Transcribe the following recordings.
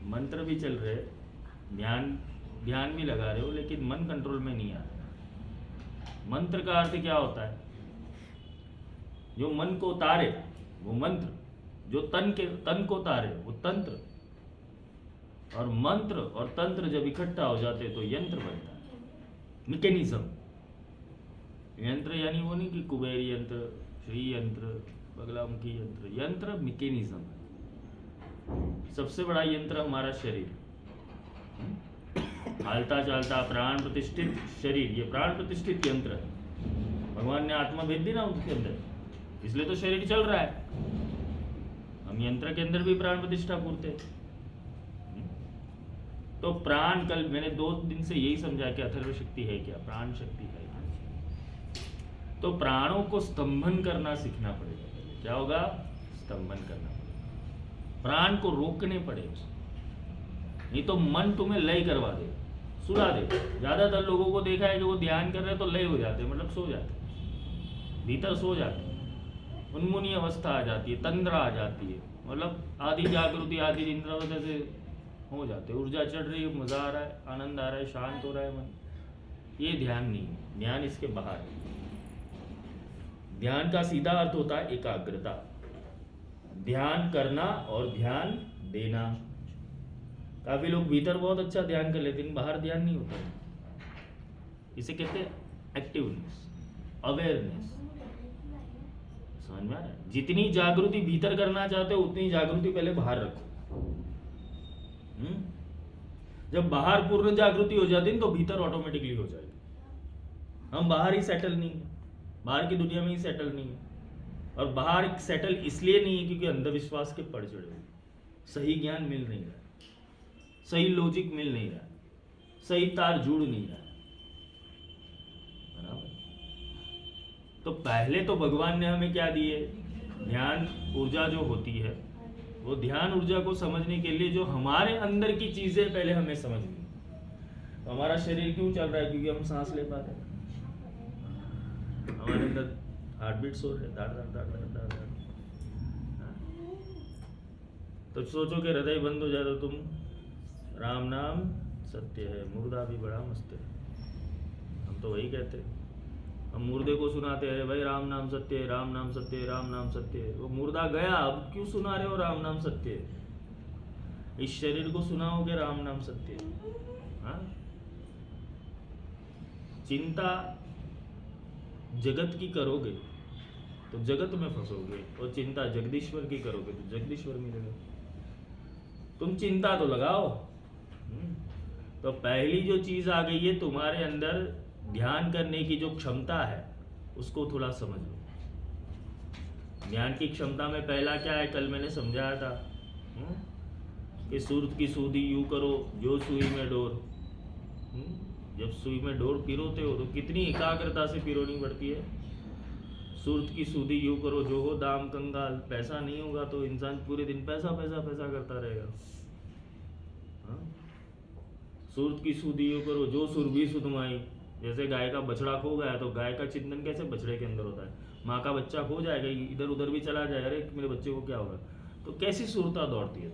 मंत्र भी चल रहे, ध्यान ध्यान भी लगा रहे हो, लेकिन मन कंट्रोल में नहीं आ रहा। मंत्र का अर्थ क्या होता है? जो मन को उतारे वो मंत्र, जो तन को उतारे वो तंत्र, और मंत्र और तंत्र जब इकट्ठा हो जाते तो यंत्र बनता है, मैकेनिज्म। यंत्र यानी वो नहीं कि कुबेर यंत्र, श्री यंत्र, बगलामुखी यंत्र। यंत्र मैकेनिज्म है। सबसे बड़ा यंत्र हमारा शरीर, हालता चालता प्राण प्रतिष्ठित शरीर, ये प्राण प्रतिष्ठित यंत्र है। भगवान ने आत्मा भेज दी ना उसके अंदर, इसलिए तो शरीर चल रहा है। हम यंत्र के अंदर भी प्राण प्रतिष्ठा पूरते। तो प्राण, कल मैंने 2 दिन से यही समझा कि अथर्व शक्ति है क्या, प्राण शक्ति है क्या। तो प्राणों को स्तंभन करना सीखना पड़ेगा। क्या होगा? स्तंभन करना पड़ेगा, प्राण को रोकने पड़ेगा, नहीं तो मन तुम्हें लय करवा दे, सुला दे। ज्यादातर लोगों को देखा है कि वो ध्यान कर रहे हैं तो लय हो जाते, मतलब सो जाते, भीतर सो जाते, उन्मुनी अवस्था आ जाती है, तंद्रा आ जाती है, मतलब आधी जागृति आधी निद्रा जैसे हो जाते, ऊर्जा चढ़ रही है, मजा आ रहा है, आनंद आ रहा है, शांत हो रहा है मन। ये ध्यान नहीं है, ध्यान इसके बाहर है। ध्यान का सीधा अर्थ होता है एकाग्रता, ध्यान करना और ध्यान देना। काफी लोग भीतर बहुत अच्छा ध्यान कर लेते हैं, बाहर ध्यान नहीं होता। इसे कहते हैं एक्टिवनेस, अवेयरनेस। समझ में आ रहा है? जितनी जागृति भीतर करना चाहते हो उतनी जागृति पहले बाहर रखो। जब बाहर पूर्ण जागृति हो जाती है तो भीतर ऑटोमेटिकली हो जाएगी। हम बाहर ही सेटल नहीं है, बाहर की दुनिया में ही सेटल नहीं है। और बाहर सेटल इसलिए नहीं है क्योंकि अंधविश्वास के पड़ चढ़े हुए, सही ज्ञान मिल नहीं रहा, सही लॉजिक मिल नहीं रहा, सही तार जुड़ नहीं रहा। बराबर? तो पहले तो भगवान ने हमें क्या दिए? ध्यान ऊर्जा जो होती है, वो ध्यान ऊर्जा को समझने के लिए जो हमारे अंदर की चीजें पहले हमें समझनी। तो हमारा शरीर क्यों चल रहा है? क्योंकि हम सांस ले पा रहे हैं, हमारे अंदर हार्ट बीट्स हो रहे हैं, दाड़ दाड़ दाड़ दाड़ दाड़ दाड़। तो सोचो कि हृदय बंद हो जाए तो तुम राम नाम सत्य है, मुर्दा भी बड़ा मस्त है। हम तो वही कहते हैं। हम मुर्दे को सुनाते हैं भाई राम नाम सत्य है, राम नाम सत्य है, राम नाम सत्य है। वो मुर्दा गया, अब क्यों सुना रहे हो राम नाम सत्य है? इस शरीर को सुनाओगे राम नाम सत्य है? हाँ? चिंता जगत की करोगे तो जगत में फंसोगे, और चिंता जगदीश्वर की करोगे तो जगदीश्वर मिलेगा। तुम चिंता तो लगाओ। तो पहली जो चीज आ गई है तुम्हारे अंदर, ध्यान करने की जो क्षमता है उसको थोड़ा समझ लो। ध्यान की क्षमता में पहला क्या है? कल मैंने समझाया था कि सूरत की सूदी यूं करो जो सुई में डोर। जब सुई में डोर पिरोते हो तो कितनी एकाग्रता से पिरोनी पड़ती है। सूरत की सूदी यूं करो जो हो दाम कंगाल। पैसा नहीं होगा तो इंसान पूरे दिन पैसा पैसा पैसा करता रहेगा। सूरत की सूदी यूं करो जो सुरभि सुधमाई। जैसे गाय का बछड़ा खो गया तो गाय का चिंतन कैसे बछड़े के अंदर होता है। माँ का बच्चा खो जाएगा, इधर उधर भी चला जाए, अरे मेरे बच्चे को क्या होगा, तो कैसी सुरता दौड़ती है।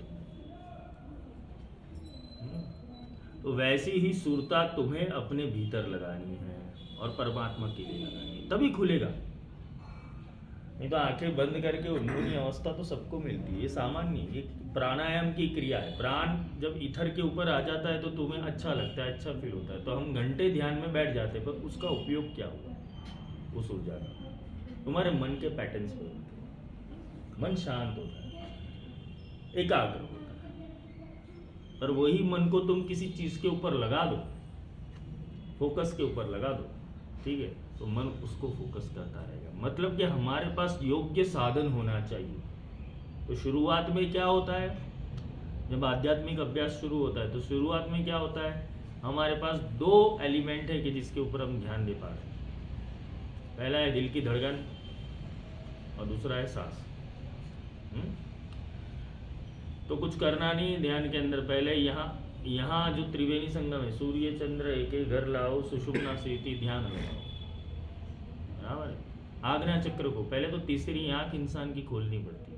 तो वैसी ही सुरता तुम्हें अपने भीतर लगानी है और परमात्मा के लिए लगानी है, तभी खुलेगा। नहीं तो आंखें बंद करके उन्मुनी अवस्था तो सबको मिलती है, ये सामान्य, ये प्राणायाम की क्रिया है। प्राण जब ईथर के ऊपर आ जाता है तो तुम्हें अच्छा लगता है, अच्छा फील होता है, तो हम घंटे ध्यान में बैठ जाते हैं, पर उसका उपयोग क्या हुआ उस ऊर्जा का? तुम्हारे मन के पैटर्न्स पे होते हैं। मन शांत होता है, एकाग्र होता है, पर वही मन को तुम किसी चीज के ऊपर लगा दो, फोकस के ऊपर लगा दो, ठीक है, तो मन उसको फोकस करता रहेगा। मतलब कि हमारे पास योग्य साधन होना चाहिए। तो शुरुआत में क्या होता है, जब आध्यात्मिक अभ्यास शुरू होता है तो शुरुआत में क्या होता है, हमारे पास 2 एलिमेंट है कि जिसके ऊपर हम ध्यान दे पा रहे हैं। पहला है दिल की धड़कन और दूसरा है सांस। तो कुछ करना नहीं ध्यान के अंदर, पहले यहाँ जो त्रिवेणी संगम है, सूर्य चंद्र एक घर लाओ, सुषुम्ना से ध्यान लगाओ। बराबर है? आज्ञा चक्र को पहले तो तीसरी आंख इंसान की खोलनी पड़ती है,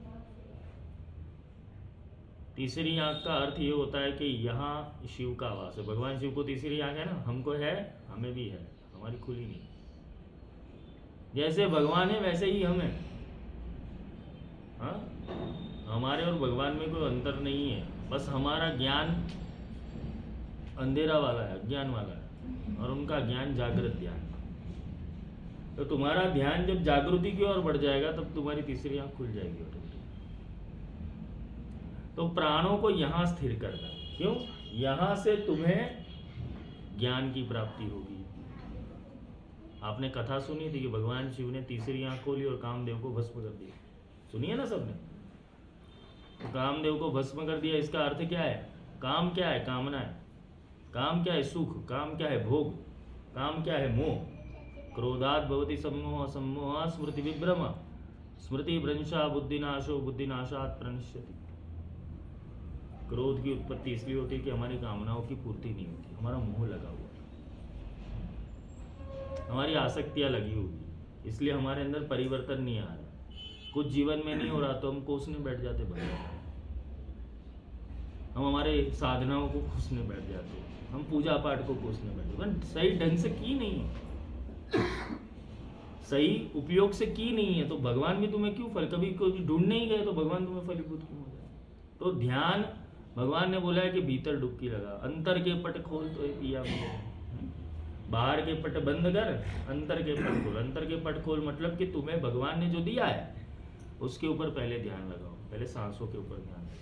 तीसरी आंख का अर्थ ये होता है कि यहाँ शिव का वास है। भगवान शिव को तीसरी आंख है ना, हमको है, हमें भी है, हमारी खुली नहीं। जैसे भगवान है वैसे ही हम हैं। हाँ, हमारे और भगवान में कोई अंतर नहीं है, बस हमारा ज्ञान अंधेरा वाला है, अज्ञान वाला है, और उनका ज्ञान जागृत ध्यान। तो तुम्हारा ध्यान जब जागृति की ओर बढ़ जाएगा तब तुम्हारी तीसरी आंख खुल जाएगी ऑटोमेटिक। तो प्राणों को यहाँ स्थिर करना, क्यों? यहाँ से तुम्हें ज्ञान की प्राप्ति होगी। आपने कथा सुनी थी कि भगवान शिव ने तीसरी आंख खोली और कामदेव को भस्म कर दिया, सुनिए ना सबने। तो कामदेव को भस्म कर दिया, इसका अर्थ क्या है? काम क्या है? कामना है। काम क्या है? सुख। काम क्या है? भोग। काम क्या है? मोह। क्रोधात भवति सम्मोह, सम्मोहात् स्मृति विभ्रम, स्मृति भ्रंशा बुद्धिनाशो, बुद्धिनाशात् प्रणश्यति। क्रोध की उत्पत्ति इसलिए होती है कि हमारी कामनाओं की पूर्ति नहीं होती, हमारा मोह लगा हुआ है, हमारी आसक्तियां लगी हुई, इसलिए हमारे अंदर परिवर्तन नहीं आ रहा। कुछ जीवन में नहीं हो रहा तो हम कोसने बैठ जाते भगवान, हम हमारे साधनाओं को कोसने बैठ जाते, हम पूजा पाठ को कोसने बैठ जाते। सही ढंग से की नहीं है, सही उपयोग से की नहीं है, तो भगवान भी तुम्हें क्यों फल, कभी कोई ढूंढने ही गए तो भगवान तुम्हें फलीभूत क्यों हो जाए? तो ध्यान, भगवान ने बोला है कि भीतर डुबकी लगा, अंतर के पट खोल तो पिया मुझे, बाहर के पट बंद कर, अंतर के पट खोल। अंतर के पट खोल मतलब कि तुम्हें भगवान ने जो दिया है उसके ऊपर पहले ध्यान लगाओ, पहले सांसों के ऊपर ध्यान लगाओ।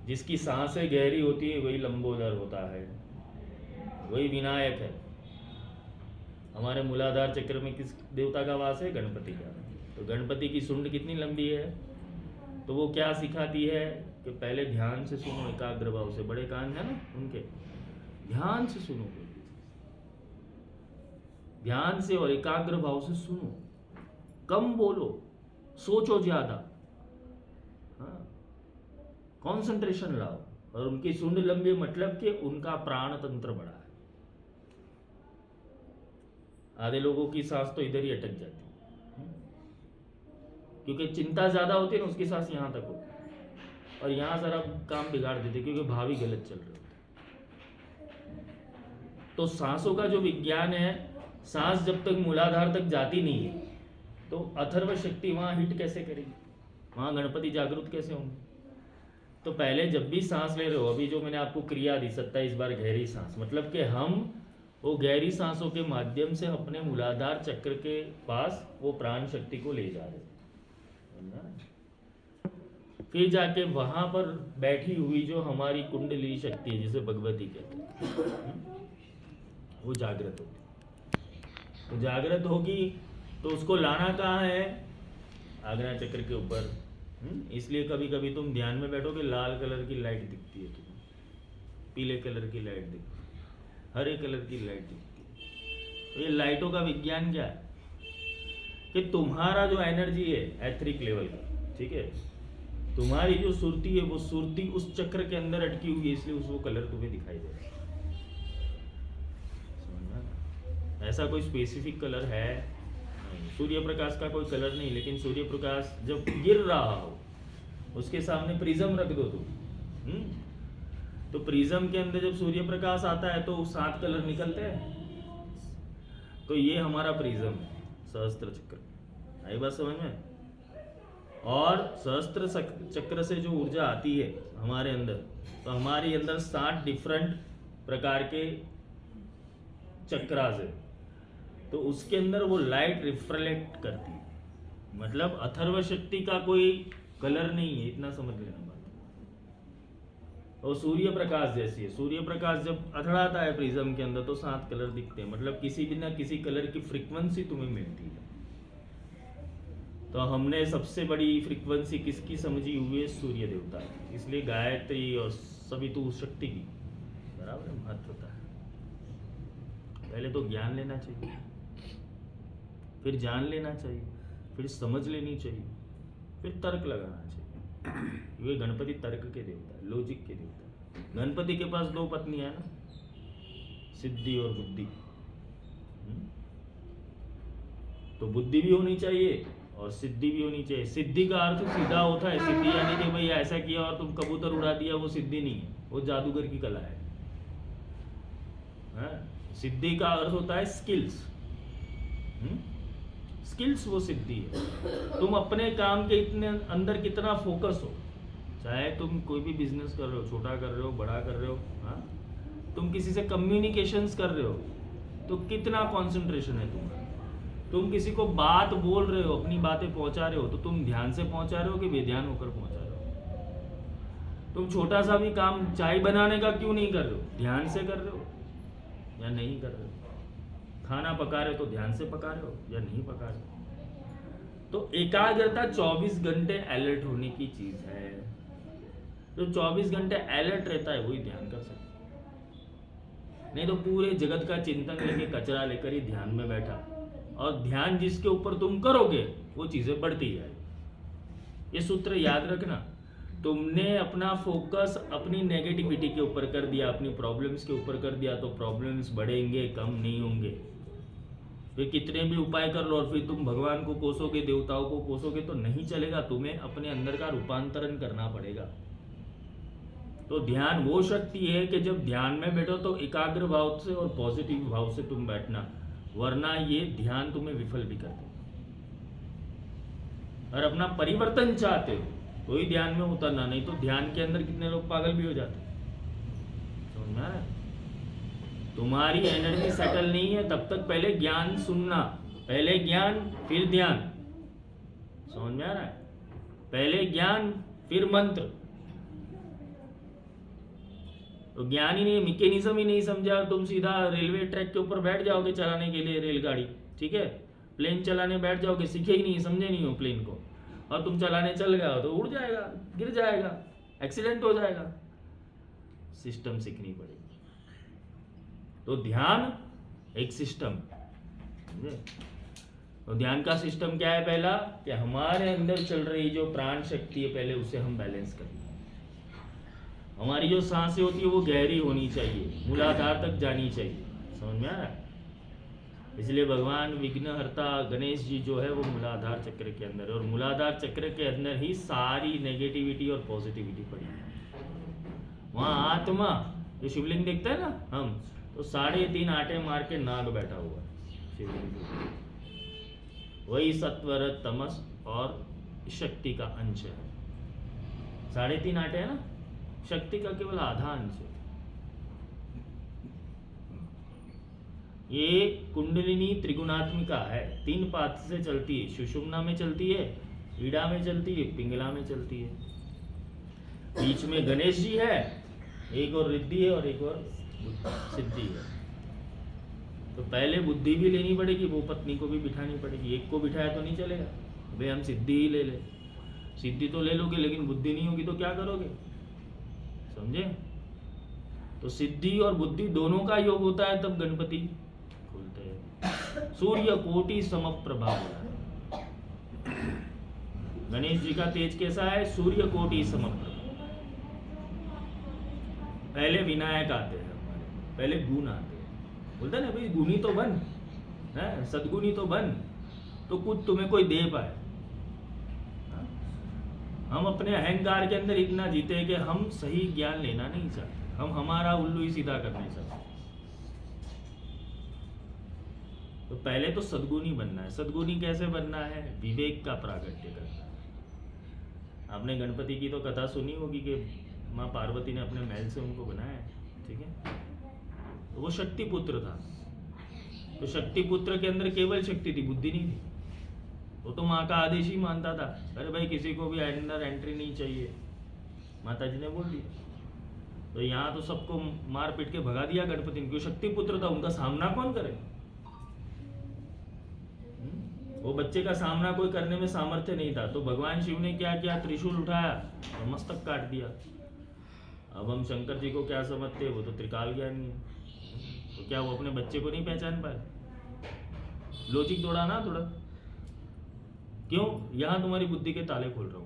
जिसकी सांसें गहरी होती है वही लंबोदर होता है, वही विनायक है। हमारे मूलाधार चक्र में किस देवता का वास है? गणपति का। तो गणपति की सुंड कितनी लंबी है? तो वो क्या सिखाती है कि पहले ध्यान से सुनो, एकाग्र भाव से। बड़े कान है ना उनके, ध्यान से सुनो, ध्यान से और एकाग्र भाव से सुनो, कम बोलो, सोचो ज्यादा, हाँ, कंसंट्रेशन लाओ। और उनकी सुंड लंबी मतलब कि उनका प्राण तंत्र बड़ा है। आधे लोगों की सांस तो इधर ही अटक जाती है, क्योंकि चिंता ज्यादा होती है ना, उसकी सांस यहां तक होती है, और यहां जरा काम बिगाड़ देते क्योंकि भाव ही गलत चल रहे होते। तो सांसों का जो विज्ञान है, सांस जब तक मूलाधार तक जाती नहीं है तो अथर्व शक्ति वहां हिट कैसे करेगी, वहां गणपति जागृत कैसे होंगे? तो पहले जब भी सांस ले रहे हो, अभी जो मैंने आपको क्रिया दी 27 बार गहरी सांस, मतलब कि हम वो गहरी सांसों के माध्यम से अपने मूलाधार चक्र के पास वो प्राण शक्ति को ले जा रहे हैं। फिर जाके वहां पर बैठी हुई जो हमारी कुंडली शक्ति है, जिसे भगवती कहते हैं, वो जागृत होगी। तो जागृत होगी तो उसको लाना कहाँ है? आज्ञा चक्र के ऊपर। इसलिए कभी कभी तुम ध्यान में बैठोगे, लाल कलर की लाइट दिखती है तुम्हें, पीले कलर की लाइट दिखती है, हरे कलर की लाइट दिखती है। तो ये लाइटों का विज्ञान क्या है कि तुम्हारा जो एनर्जी है एथरिक लेवल का, ठीक है, तुम्हारी जो सुरती है वो सुरती उस चक्र के अंदर अटकी हुई है, इसलिए उसको कलर तुम्हें दिखाई दे रहा है। ऐसा कोई स्पेसिफिक कलर है नहीं, सूर्य प्रकाश का कोई कलर नहीं, लेकिन सूर्य प्रकाश जब गिर रहा हो उसके सामने प्रिज्म रख दो तुम, तो प्रिज्म के अंदर जब सूर्य प्रकाश आता है तो 7 कलर निकलते हैं। तो ये हमारा प्रिज्म है, सहस्त्र चक्र। आई बात समझ में? और सहस्त्र चक्र से जो ऊर्जा आती है हमारे अंदर, तो हमारे अंदर 7 डिफरेंट प्रकार के चक्रास है, तो उसके अंदर वो लाइट रिफ्लेक्ट करती है। मतलब अथर्व शक्ति का कोई कलर नहीं है, इतना समझ लेना बात। और सूर्य प्रकाश जैसी है, सूर्य प्रकाश जब अथड़ाता है प्रिज्म के अंदर तो 7 कलर दिखते हैं, मतलब किसी भी ना किसी कलर की फ्रीक्वेंसी तुम्हें मिलती है। तो हमने सबसे बड़ी फ्रीक्वेंसी किसकी समझी हुई है? सूर्य देवता की। इसलिए गायत्री और सवितु शक्ति की बराबर महत्वता है। पहले तो ज्ञान लेना चाहिए, फिर जान लेना चाहिए, फिर समझ लेनी चाहिए, फिर तर्क लगाना चाहिए। ये गणपति तर्क के देवता है, लॉजिक के देवता है। गणपति के पास 2 पत्नी है ना, सिद्धि और बुद्धि। तो बुद्धि भी होनी चाहिए और सिद्धि भी होनी चाहिए। सिद्धि का अर्थ सीधा होता है, सिद्धि यानी कि भाई ऐसा किया और तुम कबूतर उड़ा दिया, वो सिद्धि नहीं है, वो जादूगर की कला है। सिद्धि का अर्थ होता है स्किल्स। स्किल्स वो सिद्धि है। तुम अपने काम के इतने अंदर कितना फोकस हो, चाहे तुम कोई भी बिजनेस कर रहे हो, छोटा कर रहे हो, बड़ा कर रहे हो, हाँ, तुम किसी से कम्युनिकेशंस कर रहे हो तो कितना कंसंट्रेशन है तुम्हारा। तुम किसी को बात बोल रहे हो, अपनी बातें पहुंचा रहे हो, तो तुम ध्यान से पहुंचा रहे हो कि बेध्यान होकर पहुंचा रहे हो। तुम छोटा सा भी काम चाय बनाने का क्यों नहीं कर रहे हो, ध्यान से कर रहे हो या नहीं कर रहे हो। खाना पका रहे हो तो ध्यान से पका रहे हो या नहीं पका रहे हो। तो एकाग्रता 24 घंटे अलर्ट होने की चीज है। जो 24 घंटे अलर्ट रहता है वही ध्यान कर सकता है। नहीं तो पूरे जगत का चिंतन लेके, कचरा लेकर ही ध्यान में बैठा, और ध्यान जिसके ऊपर तुम करोगे वो चीजें बढ़ती जाएगी। ये सूत्र याद रखना। तुमने अपना फोकस अपनी नेगेटिविटी के ऊपर कर दिया, अपनी प्रॉब्लम्स के ऊपर कर दिया, तो प्रॉब्लम्स बढ़ेंगे, कम नहीं होंगे। फिर कितने भी उपाय कर लो और फिर तुम भगवान को कोसोगे, देवताओं को कोसोगे तो नहीं चलेगा। तुम्हें अपने अंदर का रूपांतरण करना पड़ेगा। तो ध्यान वो शक्ति है कि जब ध्यान में बैठो तो एकाग्र भाव से और पॉजिटिव भाव से तुम बैठना, वरना ये ध्यान तुम्हें विफल भी कर देगा। और अपना परिवर्तन चाहते हो तो ही ध्यान में उतरना, नहीं तो ध्यान के अंदर कितने लोग पागल भी हो जाते। समझ में आ रहा है? तुम्हारी एनर्जी सेटल नहीं है तब तक पहले ज्ञान सुनना, पहले ज्ञान फिर ध्यान। समझ में आ रहा है? पहले ज्ञान फिर मंत्र। तो ज्ञान ही नहीं, मैकेनिज्म ही नहीं समझा और तुम सीधा रेलवे ट्रैक के ऊपर बैठ जाओगे चलाने के लिए रेलगाड़ी, ठीक है, प्लेन चलाने बैठ जाओगे, सीखे ही नहीं, समझे नहीं हो प्लेन को, और तुम चलाने चल गए हो तो उड़ जाएगा, गिर जाएगा, एक्सीडेंट हो जाएगा। सिस्टम सीखनी पड़ेगी। तो ध्यान एक सिस्टम, समझे? तो ध्यान का सिस्टम क्या है? पहला कि हमारे अंदर चल रही जो प्राण शक्ति है पहले उसे हम बैलेंस करें। हमारी जो सांसें होती है वो गहरी होनी चाहिए, मूलाधार तक जानी चाहिए। समझ में आ रहा है? इसलिए भगवान विघ्नहर्ता गणेश जी जो है वो मूलाधार चक्र के अंदर है, और मूलाधार चक्र के अंदर ही सारी नेगेटिविटी और पॉजिटिविटी पड़ी है। वहाँ आत्मा जो शिवलिंग देखता है ना हम, तो 3.5 आटे मार के नाग बैठा हुआ है शिवलिंग। वही सत्वर तमस और शक्ति का अंश है। 3.5 आटे है ना, शक्ति का केवल आधा अंश है। ये कुंडलिनी त्रिगुणात्मिका है, 3 पाद से चलती है। सुषुम्ना में चलती है, ईड़ा में चलती है, पिंगला में चलती है। बीच में गणेश जी है, एक और रिद्धि है और एक और सिद्धि है। तो पहले बुद्धि भी लेनी पड़ेगी, वो पत्नी को भी बिठानी पड़ेगी। एक को बिठाया तो नहीं चलेगा, भाई हम सिद्धि ही ले ले। सिद्धि तो ले लोगे लेकिन बुद्धि नहीं होगी तो क्या करोगे? समझे? तो सिद्धि और बुद्धि दोनों का योग होता है तब गणपति खुलते हैं। सूर्य कोटि समप्रभा होता है। गणेश जी का तेज कैसा है? सूर्य कोटि समप्रभा। पहले विनायक आते हैं हमारे, पहले गुण आते हैं। बोलते ना भाई गुणी तो बन है, सदगुणी तो बन, तो कुछ तुम्हें कोई दे पाए। हम अपने अहंकार के अंदर इतना जीते हैं कि हम सही ज्ञान लेना नहीं चाहते, हम हमारा उल्लू ही सीधा करना चाहते। तो पहले तो सद्गुणी बनना है। सद्गुणी कैसे बनना है? विवेक का प्रागट्य करना है। आपने गणपति की तो कथा सुनी होगी कि माँ पार्वती ने अपने महल से उनको बनाया, ठीक है। तो वो शक्ति पुत्र था। तो शक्ति पुत्र के अंदर केवल शक्ति थी, बुद्धि नहीं थी। वो तो माँ का आदेश ही मानता था, अरे भाई किसी को भी अंदर एंट्री नहीं चाहिए, माता जी ने बोल दिया। तो यहाँ तो सबको मार पीट के भगा दिया गणपति ने, क्यों? शक्ति पुत्र था, उनका सामना कौन करे? वो बच्चे का सामना कोई करने में सामर्थ्य नहीं था। तो भगवान शिव ने क्या किया? त्रिशूल उठाया और मस्तक काट दिया। अब हम शंकर जी को क्या समझते? वो तो त्रिकाल ज्ञानी है। तो क्या वो अपने बच्चे को नहीं पहचान पाए? लॉजिक दौड़ा ना थोड़ा। क्यों? यहां तुम्हारी बुद्धि के ताले खोल रहा हूं।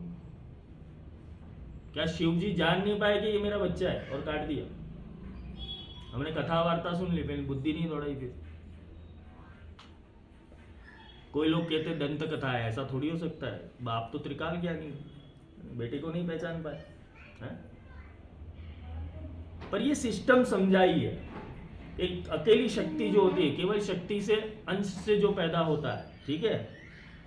क्या शिव जी जान नहीं पाए कि ये मेरा बच्चा है और काट दिया? हमने कथा वार्ता सुन ली, पहले बुद्धि नहीं दौड़ाई। फिर कोई लोग कहते हैं दंत कथा है, ऐसा थोड़ी हो सकता है। बाप तो त्रिकाल ज्ञानी है, बेटे को नहीं पहचान पाए हैं? पर ये सिस्टम समझाई है। एक अकेली शक्ति जो होती है, केवल शक्ति से अंश से जो पैदा होता है, ठीक है,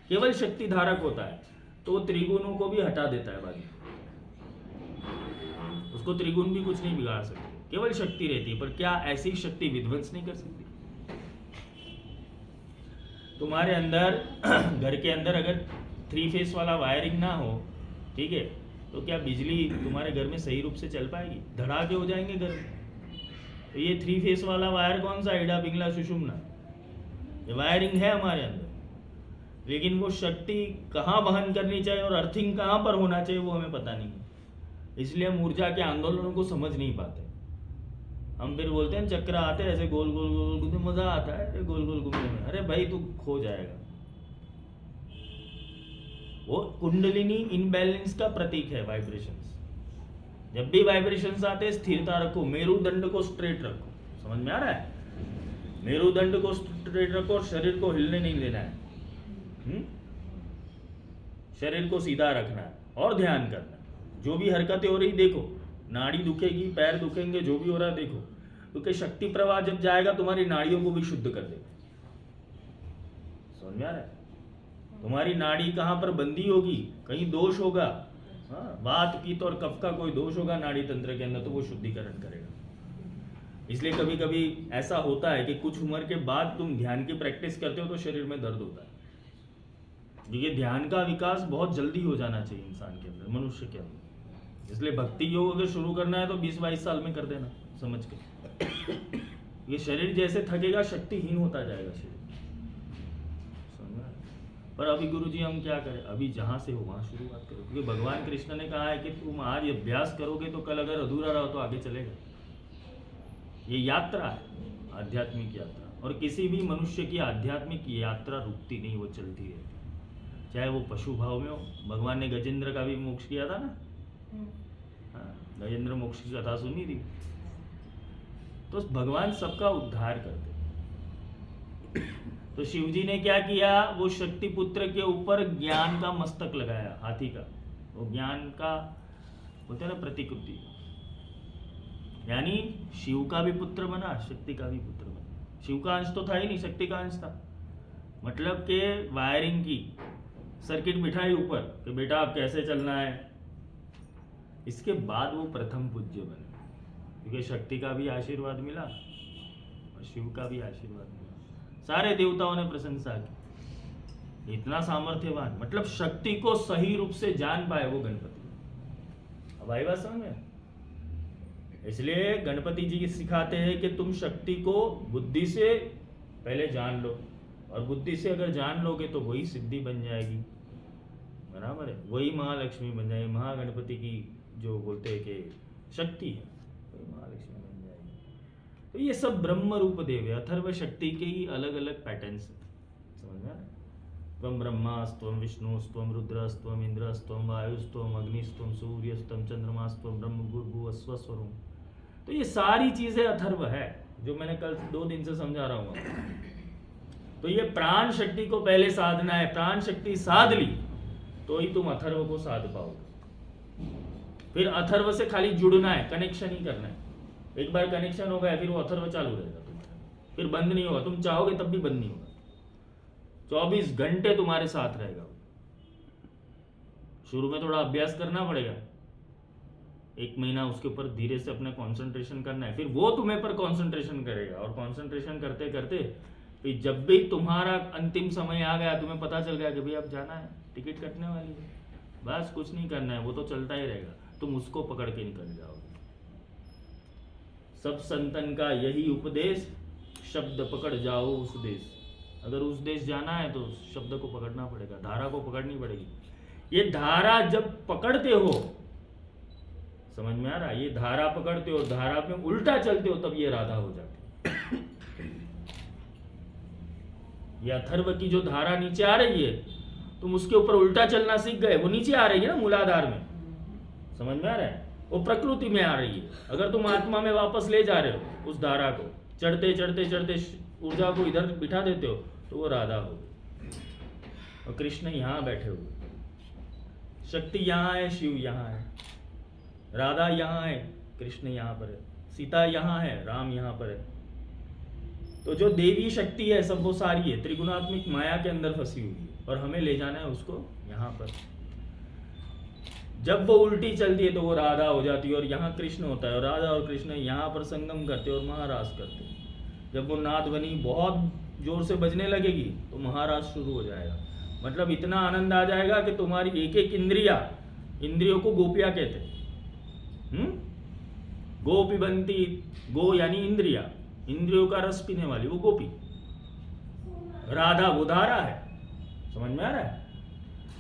केवल शक्ति धारक होता है, तो वो त्रिगुणों को भी हटा देता है बाकी। उसको त्रिगुण भी कुछ नहीं बिगाड़ सकते, केवल शक्ति रहती है। पर क्या ऐसी शक्ति विध्वंस नहीं कर सकती? तुम्हारे अंदर घर के अंदर अगर 3 फेस वाला वायरिंग ना हो, ठीक है, तो क्या बिजली तुम्हारे घर में सही रूप से चल पाएगी? धड़ाके हो जाएंगे घर में। तो ये 3 फेस वाला वायर कौन सा? ईडा पिंगला सुषुम्ना, ये वायरिंग है हमारे अंदर। लेकिन वो शक्ति कहाँ वहन करनी चाहिए और अर्थिंग कहाँ पर होना चाहिए वो हमें पता नहीं है। इसलिए हम ऊर्जा के आंदोलनों को समझ नहीं पाते। हम फिर बोलते हैं चक्र आते हैं ऐसे गोल गोल गोल घूमने, मजा आता है गोल गोल घूमने में। अरे भाई तू खो जाएगा। वो कुंडलिनी इनबैलेंस का प्रतीक है वाइब्रेशंस। जब भी वाइब्रेशंस आते हैं स्थिरता रखो, मेरुदंड को स्ट्रेट रखो। समझ में आ रहा है? मेरुदंड को स्ट्रेट रखो और शरीर को हिलने नहीं देना है। शरीर को सीधा रखना है और ध्यान करना है। जो भी हरकतें हो रही देखो, नाड़ी दुखेगी, पैर दुखेंगे, जो भी हो रहा है देखो, क्योंकि शक्ति प्रवाह जब जाएगा तुम्हारी नाड़ियों को भी शुद्ध कर देगा। समझ में आ रहा है? तुम्हारी नाड़ी कहाँ पर बंदी होगी, कहीं दोष होगा, हाँ, वात पित्त और कफ का कोई दोष होगा नाड़ी तंत्र के अंदर, तो वो शुद्धिकरण करेगा। इसलिए कभी कभी ऐसा होता है कि कुछ उम्र के बाद तुम ध्यान की प्रैक्टिस करते हो तो शरीर में दर्द होता है। क्योंकि ध्यान का विकास बहुत जल्दी हो जाना चाहिए इंसान के अंदर, मनुष्य के अंदर। इसलिए भक्ति योग अगर शुरू करना है तो 20-22 साल में कर देना समझ के। ये शरीर जैसे थकेगा शक्तिहीन होता जाएगा शरीर। पर अभी गुरुजी हम क्या करें? अभी जहाँ से हो वहाँ शुरुआत करो, क्योंकि भगवान कृष्ण ने कहा है कि तुम आज अभ्यास करोगे तो कल अगर अधूरा रहो तो आगे चलेगा। ये यात्रा है, आध्यात्मिक यात्रा, और किसी भी मनुष्य की आध्यात्मिक यात्रा रुकती नहीं, वो चलती रहती। चाहे वो पशु भाव में हो। भगवान ने गजेंद्र का भी मोक्ष किया था ना, हाँ, गजेंद्र मोक्ष की कथा सुनी थी। तो भगवान सबका उद्धार करते। तो शिवजी ने क्या किया? वो शक्ति पुत्र के ऊपर ज्ञान का मस्तक लगाया, हाथी का। वो ज्ञान का बोलते ना प्रतिकृति, यानी शिव का भी पुत्र बना, शक्ति का भी पुत्र बना। शिव का अंश तो था ही नहीं, शक्ति का अंश था। मतलब के वायरिंग की सर्किट बिठाई ऊपर कि बेटा अब कैसे चलना है। इसके बाद वो प्रथम पूज्य बने, क्योंकि शक्ति का भी आशीर्वाद मिला और शिव का भी आशीर्वाद मिला। सारे देवताओं ने प्रशंसा की, इतना सामर्थ्यवान, मतलब शक्ति को सही रूप से जान पाए वो गणपति। अब आई बात समझ में? इसलिए गणपति जी सिखाते हैं कि तुम शक्ति को बुद्धि से पहले जान लो, और बुद्धि से अगर जान लोगे तो वही सिद्धि बन जाएगी, बराबर है, वही महालक्ष्मी बन जाएगी। महागणपति की जो बोलते हैं कि शक्ति है, वही महालक्ष्मी बन जाएगी। तो ये सब ब्रह्म रूप देव है। अथर्व शक्ति के ही अलग अलग पैटर्न्स हैं, समझ में आ रहा है? त्वं ब्रह्मास्त्वं विष्णुस्त्वं रुद्रस्त्वं इंद्रस्त्वं वायुस्त्वं अग्निस्त्वं सूर्यस्त्वं चंद्रमास्त्वं ब्रह्म भूर्भुवस्वः। तो ये सारी चीजें अथर्व है, जो मैंने कल 2 दिन से समझा रहा हूँ। तो ये प्राण शक्ति को पहले साधना है। प्राण शक्ति साध ली तो ही तुम अथर्व को साध पाओगे। फिर अथर्व से खाली जुड़ना है, कनेक्शन ही करना है। एक बार कनेक्शन हो गया फिर वो अथर्व चालू रहेगा तुम्हारा, फिर बंद नहीं होगा। तुम चाहोगे तब भी बंद नहीं होगा, 24 घंटे तुम्हारे साथ रहेगा। शुरू में थोड़ा अभ्यास करना पड़ेगा, 1 महीना उसके ऊपर धीरे से अपना कंसंट्रेशन करना है, फिर वो तुम्हें पर कंसंट्रेशन करेगा। और कंसंट्रेशन करते करते फिर जब भी तुम्हारा अंतिम समय आ गया, तुम्हें पता चल गया कि भाई अब जाना है, टिकट कटने वाली है, बस कुछ नहीं करना है, वो तो चलता ही रहेगा, तुम उसको पकड़ के निकल जाओगे। सब संतन का यही उपदेश, शब्द पकड़ जाओ उस देश। अगर उस देश जाना है तो शब्द को पकड़ना पड़ेगा, धारा को पकड़नी पड़ेगी। ये धारा जब पकड़ते हो, समझ में आ रहा है? ये धारा पकड़ते हो, धारा में उल्टा चलते हो, तब ये राधा हो जाती है। ये अथर्व की जो धारा नीचे आ रही है, तुम उसके ऊपर उल्टा चलना सीख गए, वो नीचे आ रही है ना मूलाधार में, समझ में आ रहा है? वो प्रकृति में आ रही है। अगर तुम आत्मा में वापस ले जा रहे हो उस धारा को, चढ़ते चढ़ते चढ़ते ऊर्जा को इधर बिठा देते हो, तो वो राधा हो। और कृष्ण यहाँ बैठे हुए, शक्ति यहाँ है, शिव यहाँ है, राधा यहाँ है, कृष्ण यहाँ पर है, सीता यहाँ है, राम यहाँ पर है। तो जो देवी शक्ति है सब वो सारी है त्रिगुणात्मिक माया के अंदर फंसी हुई है, और हमें ले जाना है उसको यहाँ पर। जब वो उल्टी चलती है तो वो राधा हो जाती है और यहाँ कृष्ण होता है, और राधा और कृष्ण यहाँ पर संगम करते और महारास करते हैं। जब वो नाद ध्वनि बहुत जोर से बजने लगेगी तो महारास शुरू हो जाएगा। मतलब इतना आनंद आ जाएगा कि तुम्हारी एक एक इंद्रियों को गोपियां कहते हैं। गोपी बनती, गो यानी इंद्रिया, इंद्रियों का रस पीने वाली वो गोपी। राधा वो धारा है, समझ में आ रहा है?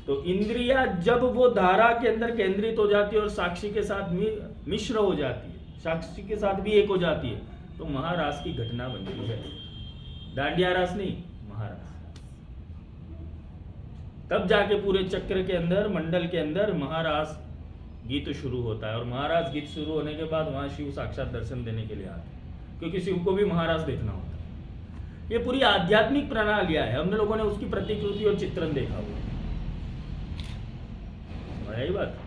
तो इंद्रिया जब वो धारा के अंदर केंद्रित हो जाती है और साक्षी के साथ मिश्र हो जाती है, साक्षी के साथ भी एक हो जाती है, तो महारास की घटना बनती है। डांडिया रास नहीं, महारास। तब जाके पूरे चक्र के अंदर, मंडल के अंदर महारास गीत शुरू होता है। और महारास गीत शुरू होने के बाद वहां शिव साक्षात दर्शन देने के लिए आते हैं, क्योंकि शिव को भी महारास देखना होता है। ये पूरी आध्यात्मिक प्रणालियां है, हमने लोगों ने उसकी प्रतिकृति और चित्रण देखा हुआ। यही बात।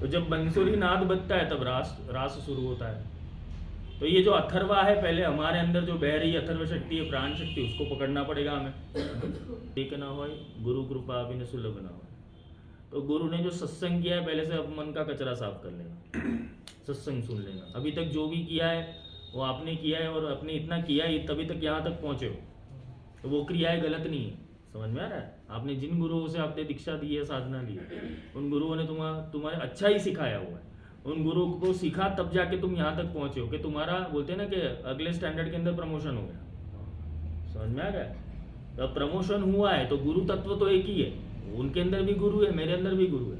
तो जब बंसुरी नाद बजता है तब रास शुरू होता है। तो ये जो अथर्वा है, पहले हमारे अंदर जो बह रही अथर्व शक्ति है, प्राण शक्ति, उसको पकड़ना पड़ेगा हमें। एक ना हो गुरु कृपा बिन सुलभ ना हो। तो गुरु ने जो सत्संग किया है, पहले से अब मन का कचरा साफ कर लेना, सत्संग सुन लेना। अभी तक जो भी किया है वो आपने किया है, और आपने इतना किया है तभी तक यहाँ तक पहुँचे हो, तो वो क्रियाएं गलत नहीं है। समझ में आ रहा है? आपने जिन गुरुओं से आपने दीक्षा दी है, साधना ली है, उन गुरुओं ने तुम्हारे अच्छा ही सिखाया हुआ है। उन गुरुओं को सीखा तब जाके तुम यहाँ तक पहुँचे हो कि तुम्हारा, बोलते हैं ना कि अगले स्टैंडर्ड के अंदर प्रमोशन हो गया। समझ में आ गया? तो प्रमोशन हुआ है तो गुरु तत्व तो एक ही है, उनके अंदर भी गुरु है, मेरे अंदर भी गुरु है,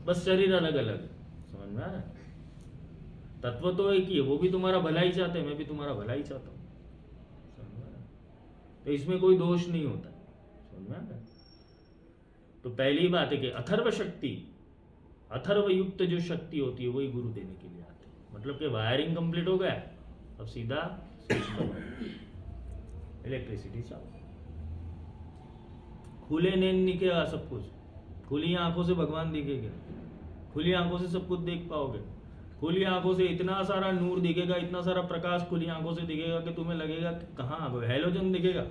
बस शरीर अलग अलग है। समझ में आ रहा है? तत्व तो एक ही है, वो भी तुम्हारा भला ही चाहते हैं, मैं भी तुम्हारा भला ही चाहता हूँ। तो इसमें कोई दोष नहीं होता। समझ में आ रहा है? तो पहली बात है कि अथर्व शक्ति, अथर्व युक्त जो शक्ति होती है वही गुरु देने के लिए आते हैं। मतलब कि वायरिंग कंप्लीट हो गया, अब सीधा इलेक्ट्रिसिटी चालू। खुले नींद दिखेगा सब कुछ, खुली आंखों से भगवान दिखेगा, खुली आंखों से सब कुछ देख पाओगे, खुली आंखों से इतना सारा नूर दिखेगा, इतना सारा प्रकाश खुली आंखों से दिखेगा कि तुम्हें लगेगा कि कहाँ आ गए, हैलोजन दिखेगा।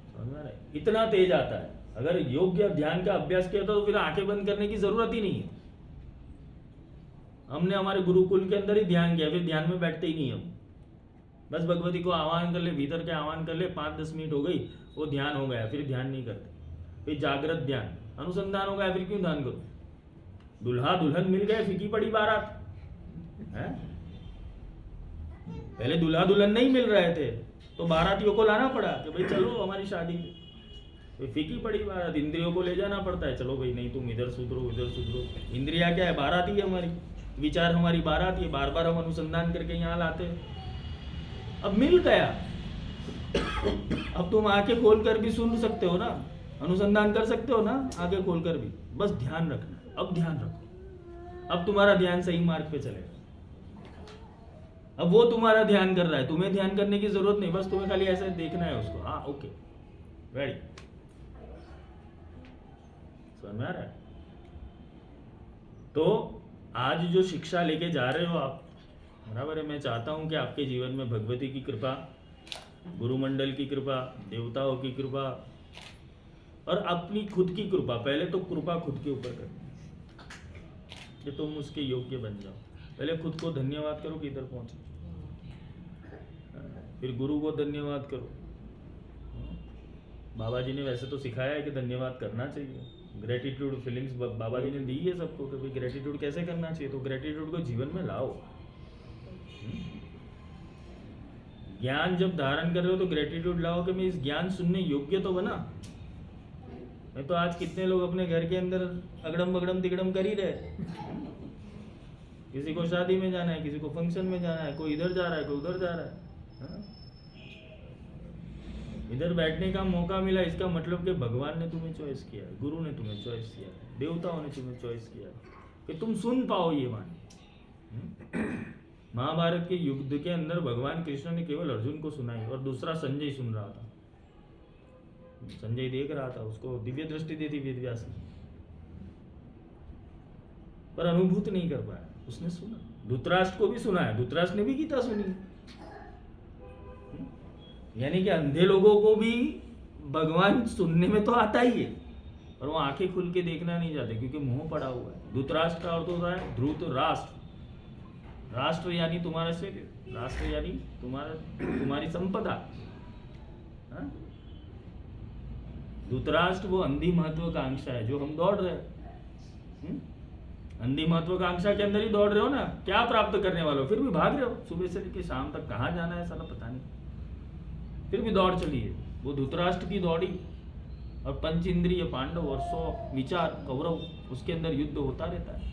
समझ में आ रहा है? इतना तेज आता है। अगर योग्य ध्यान का अभ्यास किया तो फिर आंखें बंद करने की जरूरत ही नहीं है। हमने हमारे गुरुकुल के अंदर ही ध्यान किया, फिर ध्यान में बैठते ही नहीं हम। बस भगवती को आह्वान कर ले, भीतर के आह्वान कर ले, 5-10 मिनट हो गई, वो ध्यान हो गया, फिर ध्यान नहीं करते। फिर जागृत ध्यान, अनुसंधान हो गया, फिर क्यों ध्यान करो? दुल्हा दुल्हन मिल गए, फीकी पड़ी बारात है? पहले दुल्हा दुल्हन नहीं मिल रहे थे तो बारातियों को लाना पड़ा कि भाई चलो हमारी शादी है। तो फीकी पड़ी बारात, इंद्रियों को ले जाना पड़ता है, चलो भाई नहीं तुम इधर सुधरो उधर सुधरो। इंद्रिया क्या है? बाराती है हमारी, विचार हमारी बाराती है, बार बार हम अनुसंधान करके यहाँ लाते हैं। अब मिल गया, अब तुम आंखें खोल कर भी सुन सकते हो ना, अनुसंधान कर सकते हो ना आंखें खोल कर भी। बस ध्यान रखना, अब ध्यान रखो, अब तुम्हारा ध्यान सही मार्ग पे चलेगा। अब वो तुम्हारा ध्यान कर रहा है, तुम्हें ध्यान करने की जरूरत नहीं, बस तुम्हें खाली ऐसे देखना है उसको। हाँ ओके रेडी। समझ में आ रहा है? तो आज जो शिक्षा लेके जा रहे हो आप, बराबर है, मैं चाहता हूं कि आपके जीवन में भगवती की कृपा, गुरुमंडल की कृपा, देवताओं की कृपा और अपनी खुद की कृपा। पहले तो कृपा खुद के ऊपर करो कि तुम उसके योग्य बन जाओ। पहले खुद को धन्यवाद करो कि इधर पहुंचे, फिर गुरु को धन्यवाद करो। बाबा जी ने वैसे तो सिखाया है कि धन्यवाद करना चाहिए, ग्रेटिट्यूड फीलिंग्स बाबा जी ने दी है सबको कि भाई ग्रेटिट्यूड कैसे करना चाहिए। तो ग्रेटिट्यूड को जीवन में लाओ। ज्ञान जब धारण कर रहे हो तो ग्रेटिट्यूड लाओ कि मैं इस ज्ञान सुनने योग्य तो बना। मैं तो आज कितने लोग अपने घर के अंदर अगड़म बगड़म तिगड़म कर ही रहे, किसी को शादी में जाना है, किसी को फंक्शन में जाना है, कोई इधर जा रहा है, कोई उधर जा रहा है। इधर बैठने का मौका मिला, इसका मतलब कि भगवान ने तुम्हें चॉइस किया है, गुरु ने तुम्हें चॉइस किया है, देवताओं ने तुम्हें चॉइस किया है कि तुम सुन पाओ ये वाणी। महाभारत के युद्ध के अंदर भगवान कृष्ण ने केवल अर्जुन को सुनाई और दूसरा संजय सुन रहा था। संजय देख रहा था, उसको दिव्य दृष्टि दी थी वेद व्यास ने, पर अनुभूत नहीं कर पाया। उसने सुना, धृतराष्ट्र को भी सुना है, धृतराष्ट्र ने भी गीता सुनी। यानी कि अंधे लोगों को भी भगवान सुनने में तो आता ही है, और वो आंखें खुल के देखना नहीं चाहते क्योंकि मोह पड़ा हुआ है। धृतराष्ट्र का अर्थ होता है ध्रुत राष्ट्र, राष्ट्र यानी तुम्हारा शरीर, राष्ट्र यानी तुम्हारी संपदा। धृतराष्ट्र वो अंधी महत्वाकांक्षा है जो हम दौड़ रहे हैं। अंधी महत्वाकांक्षा के अंदर ही दौड़ रहे हो ना, क्या प्राप्त करने वाले हो, फिर भी भाग रहे हो। सुबह से लेकर शाम तक कहाँ जाना है साला पता नहीं, फिर भी दौड़ चली है। वो धृतराष्ट्र की दौड़ी, और पंच इंद्रिय पांडव और 100 विचार कौरव, उसके अंदर युद्ध होता रहता है।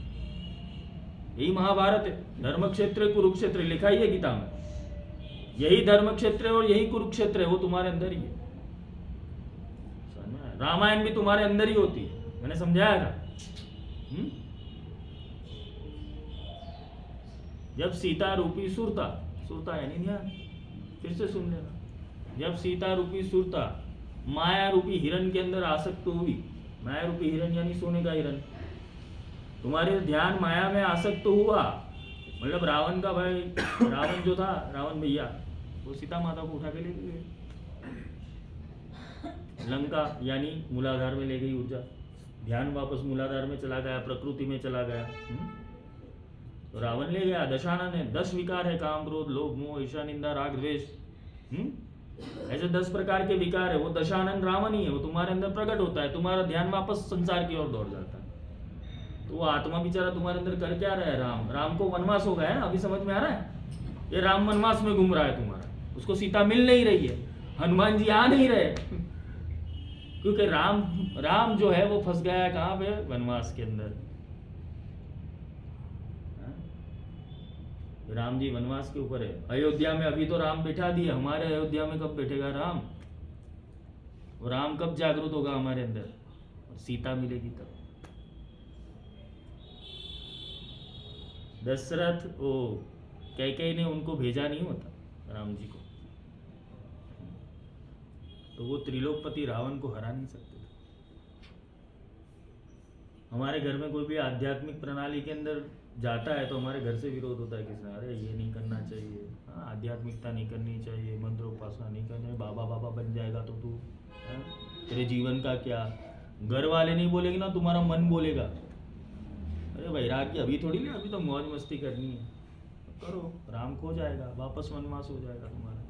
यही महाभारत है। धर्म क्षेत्र कुरुक्षेत्र लिखा ही है गीता में, यही धर्म क्षेत्र है और यही कुरुक्षेत्र है, वो तुम्हारे अंदर ही है। रामायण भी तुम्हारे अंदर ही होती है, मैंने समझाया था। जब सीता रूपी सुरता, सुरता यानी ध्यान, फिर से सुन लेना, जब सीता रूपी सुरता माया रूपी हिरण के अंदर आसक्त हुई, माया रूपी हिरण यानी सोने का हिरण, तुम्हारे ध्यान माया में आसक्त हुआ, मतलब रावण का भाई, रावण जो था, रावण भैया, वो सीता माता को उठा के ले गए लंका, यानी मूलाधार में ले गई ऊर्जा। ध्यान वापस मूलाधार में चला गया, प्रकृति में चला गया। तो रावण ले गया, दशानन है, 10 विकार है, काम क्रोध लोभ मोह ईर्ष्या निंदा राग द्वेष, ऐसे 10 प्रकार के विकार है। वो दशानन रावण ही है, वो तुम्हारे अंदर प्रकट होता है, तुम्हारा ध्यान वापस संसार की ओर दौड़ जाता है। तो वो आत्मा बेचारा तुम्हारे अंदर कर क्या रहा है? राम को वनवास हो गया है ना, अभी समझ में आ रहा है? ये राम वनवास में घूम रहा है तुम्हारा, उसको सीता मिल नहीं रही है, हनुमान जी आ नहीं रहे, क्योंकि राम जो है वो फंस गया है कहाँ पे? वनवास के अंदर। राम जी वनवास के ऊपर है। अयोध्या में अभी तो राम बैठा दिए, हमारे अयोध्या में कब बैठेगा राम? और राम कब जागृत होगा हमारे अंदर? और सीता मिलेगी तब। दशरथ वो कैकेयी ने उनको भेजा नहीं होता राम जी को, तो वो त्रिलोकपति रावण को हरा नहीं सकते। हमारे घर में कोई भी आध्यात्मिक प्रणाली के अंदर जाता है तो हमारे घर से विरोध होता है किसने, अरे ये नहीं करना चाहिए, आध्यात्मिकता नहीं करनी चाहिए, मंत्र उपासना नहीं करनी, बाबा बाबा बन जाएगा तो तू, तेरे जीवन का क्या? घर वाले नहीं बोलेंगे ना, तुम्हारा मन बोलेगा। अरे वैराग्य अभी थोड़ी ले, अभी तो मौज मस्ती करनी है, करो, राम खो जाएगा, वापस वनवास हो जाएगा तुम्हारा।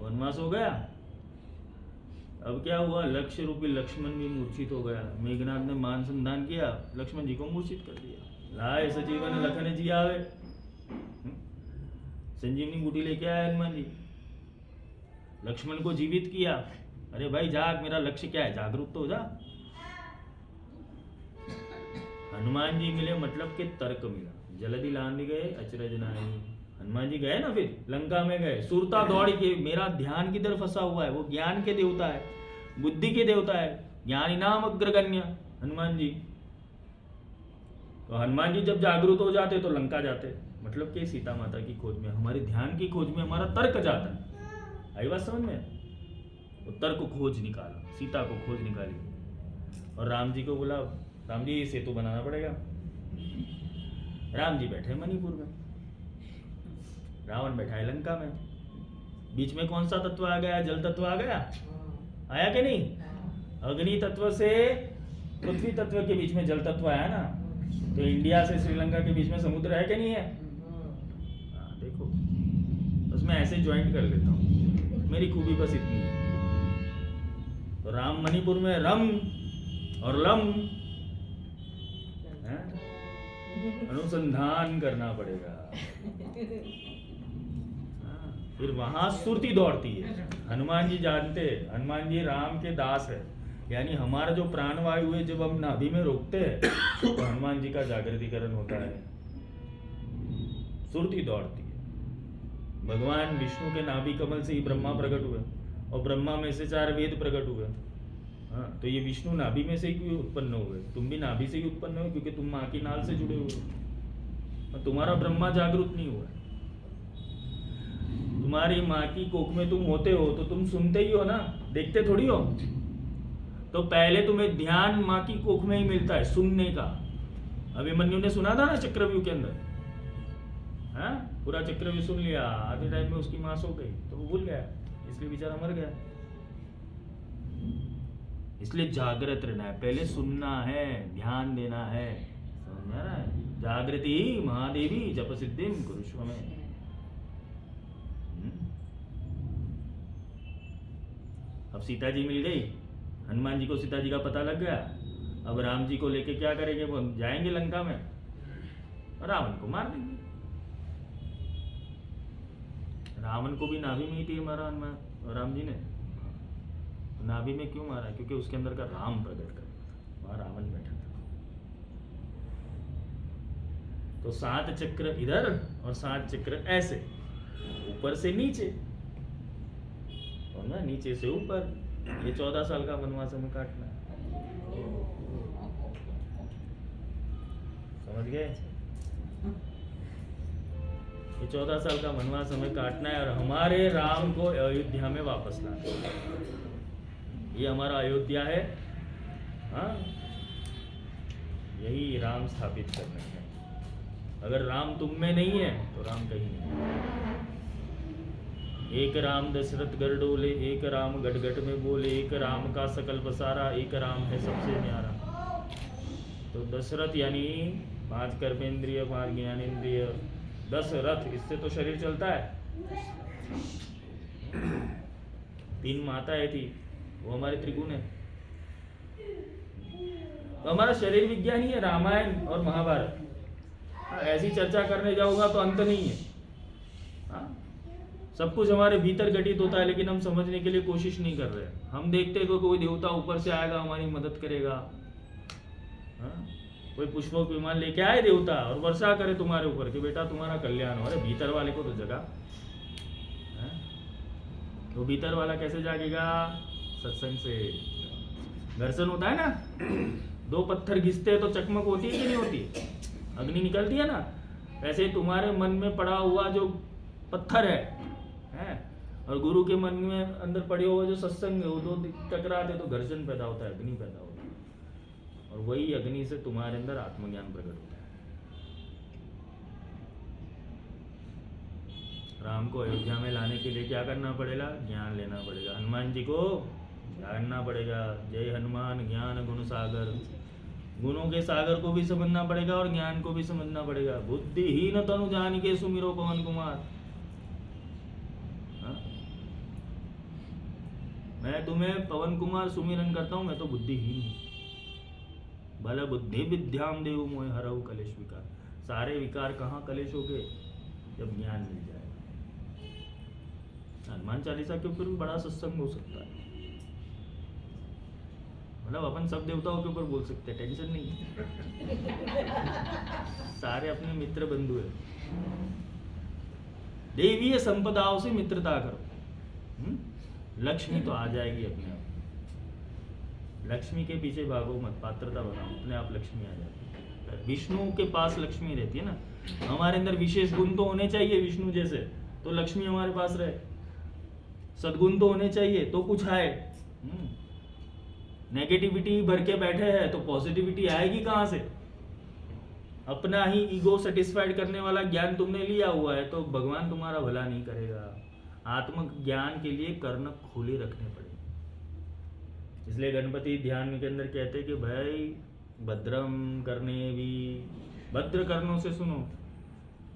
वनवास हो गया, अब क्या हुआ? लक्ष्य रूपी लक्ष्मण भी मूर्छित हो गया। मेघनाथ ने मान संधान किया, लक्ष्मण जी को मूर्छित कर दिया। लाए सजीवन लखन जी आवे, संजीवनी बूटी लेके आया हनुमान जी, लक्ष्मण को जीवित किया। अरे भाई जाग, मेरा लक्ष्य क्या है? जागरूक तो हो जा। हनुमान जी मिले मतलब के तर्क मिला, जल्दी लान गए अचरज नाई। हनुमान जी गए ना, फिर लंका में गए, सुरता दौड़ी के, मेरा ध्यान किधर फंसा हुआ है? वो ज्ञान के देवता है, बुद्धि के देवता है, ज्ञानी नाम अग्रगण्य हनुमान जी। तो हनुमान जी जब जागरूक हो जाते तो लंका जाते, मतलब कि सीता माता की खोज में, हमारे ध्यान की खोज में हमारा तर्क जाता है। आई बात समझ में? वो तर्क को खोज निकाला, सीता को खोज निकाली, और राम जी को बोला, राम जी सेतु बनाना पड़ेगा। राम जी बैठे मणिपुर में, रावण बैठा है लंका में। बीच में कौन सा तत्व आ गया? जल तत्व आ गया, आया कि नहीं? अग्नि तत्व से पृथ्वी तत्व के बीच में जल तत्व आया ना, तो इंडिया से श्रीलंका के बीच में समुद्र है कि नहीं है? देखो, बस मैं ऐसे ज्वाइंट कर लेता हूँ, मेरी खूबी बस इतनी है। तो राम मणिपुर में रम और लम अनुसंधान करना पड़ेगा। फिर वहां सुरती दौड़ती है। हनुमान जी जानते, हनुमान जी राम के दास है, यानी हमारा जो प्राणवायु है जब हम नाभि में रोकते हैं तो हनुमान जी का जागृतिकरण होता है, सुरती दौड़ती है। भगवान विष्णु के नाभि कमल से ही ब्रह्मा प्रकट हुए, और ब्रह्मा में से 4 वेद प्रकट हुए। हाँ, तो ये विष्णु नाभि में से ही क्यों उत्पन्न हुए? तुम भी नाभि से ही उत्पन्न हो, क्योंकि तुम माँ की नाल से जुड़े हुए हो। तुम्हारा ब्रह्मा जागृत नहीं हुआ, तुम्हारी माँ की कोख में तुम होते हो तो तुम सुनते ही हो ना, देखते थोड़ी हो। तो पहले तुम्हें ध्यान माँ की कोख में ही मिलता है सुनने का। अभिमन्यु ने सुना था ना चक्रव्यूह के अंदर, हाँ पूरा चक्रव्यूह सुन लिया, आधे टाइम में उसकी माँ सो गई तो वो भूल गया, इसलिए बेचारा मर गया। इसलिए जागृत रहना है, पहले सुनना है, ध्यान देना है, समझ आ रहा है। जागृति महादेवी जप सिद्धिम कुरुष्व में। अब सीता जी मिल गई, हनुमान जी को सीता जी का पता लग गया। अब राम जी को लेके क्या करेंगे, वो जाएंगे लंका में, रावण को मार देंगे। रावण को भी नाभि में ही तीर मारा हनुमान राम जी ने। नाभि में क्यों मारा? क्योंकि उसके अंदर का राम प्रकट कर था, वहां रावण बैठा था। तो 7 चक्र इधर और 7 चक्र ऐसे, ऊपर से नीचे और ना नीचे से ऊपर। ये 14 साल का वनवास हमें काटना है, समझ गए? ये 14 साल का वनवास हमें काटना है और हमारे राम को अयोध्या में वापस लाना है। ये हमारा अयोध्या है, हाँ यही राम स्थापित करना है। अगर राम तुम में नहीं है तो राम कहीं नहीं है। एक राम दशरथ गढ़ डोले, एक राम गढ़ गढ़ में बोले, एक राम का सकल बसारा, एक राम है सबसे न्यारा। तो दशरथ यानी 5 कर्मेंद्रिय, 5 ज्ञानेंद्रिय, 10 रथ, इससे तो शरीर चलता है। 3 माताएं थी, वो हमारे त्रिगुण है। तो हमारा शरीर विज्ञान ही है रामायण और महाभारत। ऐसी चर्चा करने जाऊंगा तो अंत नहीं है। हाँ? सब कुछ हमारे भीतर घटित होता है, लेकिन हम समझने के लिए कोशिश नहीं कर रहे। हम देखते हैं कोई देवता ऊपर से आएगा, हमारी मदद करेगा। हाँ? कोई पुष्पों के विमान लेके आए देवता और वर्षा करे तुम्हारे ऊपर कि बेटा तुम्हारा कल्याण हो। अरे भीतर वाले को तो जगा। तो भीतर वाला कैसे जागेगा? सत्संग से। घर्षण होता है ना, 2 पत्थर घिसते हैं तो चकमक होती है कि नहीं होती? अग्नि निकलती है ना। वैसे तुम्हारे मन में पड़ा हुआ जो पत्थर है और गुरु के मन में अंदर पड़े हुए जो सत्संग है, वो 2 टकराते तो घर्षण पैदा होता है, अग्नि पैदा होता है। और वही अग्नि से तुम्हारे अंदर आत्मज्ञान प्रकट होता है। राम को अयोध्या में लाने के लिए क्या करना पड़ेगा? ज्ञान लेना पड़ेगा। हनुमान जी को जानना पड़ेगा। जय हनुमान ज्ञान गुण सागर। गुणों के सागर को भी समझना पड़ेगा और ज्ञान को भी समझना पड़ेगा। बुद्धिहीन तनु जान के सुमिरो पवन कुमार। हाँ? मैं तुम्हें पवन कुमार सुमिरन करता हूं, मैं तो बुद्धिहीन हूं। भला बुद्धि विद्याम देव मोह हरऊ कलेश विकार। सारे विकार कहाँ कलेश हो गए? जब ज्ञान मिल जाएगा। हनुमान चालीसा के ऊपर भी बड़ा सत्संग हो सकता है। मतलब अपन सब देवताओं के ऊपर बोल सकते हैं, टेंशन नहीं। सारे अपने मित्र बंधु है। देवीय संपदाओं से मित्रता करो, लक्ष्मी तो आ जाएगी अपने आप। लक्ष्मी के पीछे भागो मत, पात्रता बनाओ, अपने आप लक्ष्मी आ जाती है। विष्णु के पास लक्ष्मी रहती है ना। हमारे अंदर विशेष गुण तो होने चाहिए विष्णु जैसे, तो लक्ष्मी हमारे पास रहे। सद्गुण तो होने चाहिए तो कुछ आए। नेगेटिविटी भर के बैठे हैं तो पॉजिटिविटी आएगी कहां से? अपना ही ईगो सेटिस्फाइड करने वाला ज्ञान तुमने लिया हुआ है तो भगवान तुम्हारा भला नहीं करेगा। आत्म ज्ञान के लिए कर्ण खुले रखने पड़ेंगे। इसलिए गणपति ध्यान के अंदर कहते हैं कि भाई भद्रम करने भी, भद्र कर्णों से सुनो,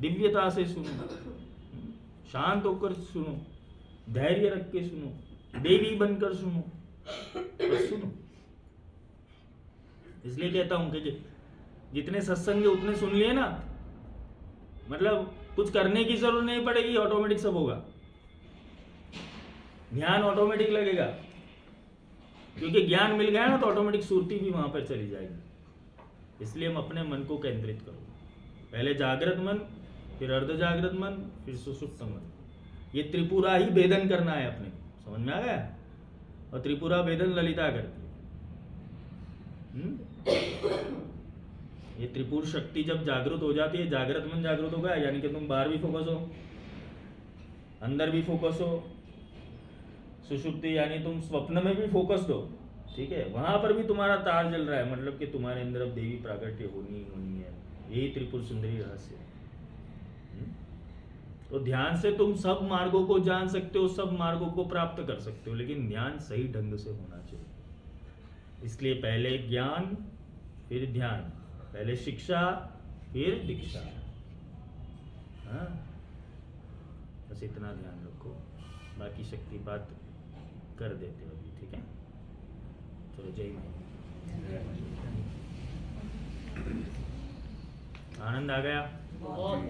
दिव्यता से सुनो, शांत होकर सुनो, धैर्य रख के सुनो, देवी बनकर सुनो, बस सुनो। इसलिए कहता हूं कि जितने सत्संग उतने सुन लिए ना, मतलब कुछ करने की जरूरत नहीं पड़ेगी, ऑटोमेटिक सब होगा। ध्यान ऑटोमेटिक लगेगा, क्योंकि ज्ञान मिल गया ना तो ऑटोमेटिक सुरती भी वहां पर चली जाएगी। इसलिए हम अपने मन को केंद्रित करो। पहले जागृत मन, फिर अर्ध जागृत मन, फिर सुषुप्त मन। ये त्रिपुरा ही भेदन करना है अपने, समझ में आ गया? और त्रिपुरा भेदन ललिता करती है। ये त्रिपुर शक्ति जब जागृत हो जाती है, जागृत मन जागृत हो गया, यानी कि तुम बाहर भी फोकस हो, अंदर भी फोकस हो, सुषुप्ति यानी तुम स्वप्न में भी फोकस दो, ठीक है, वहां पर भी तुम्हारा तार जल रहा है, मतलब कि तुम्हारे अंदर अब देवी प्राकट्य होनी ही होनी है। यही त्रिपुर सुंदरी रहस्य है। तो ध्यान से तुम सब मार्गों को जान सकते हो, सब मार्गों को प्राप्त कर सकते हो, लेकिन ध्यान सही ढंग से होना चाहिए। इसलिए पहले ज्ञान फिर ध्यान, पहले शिक्षा फिर दीक्षा। हाँ, बस इतना ध्यान रखो, बाकी शक्तिपात कर देते हो अभी, ठीक है। चलो, जय माता। आनंद आ गया।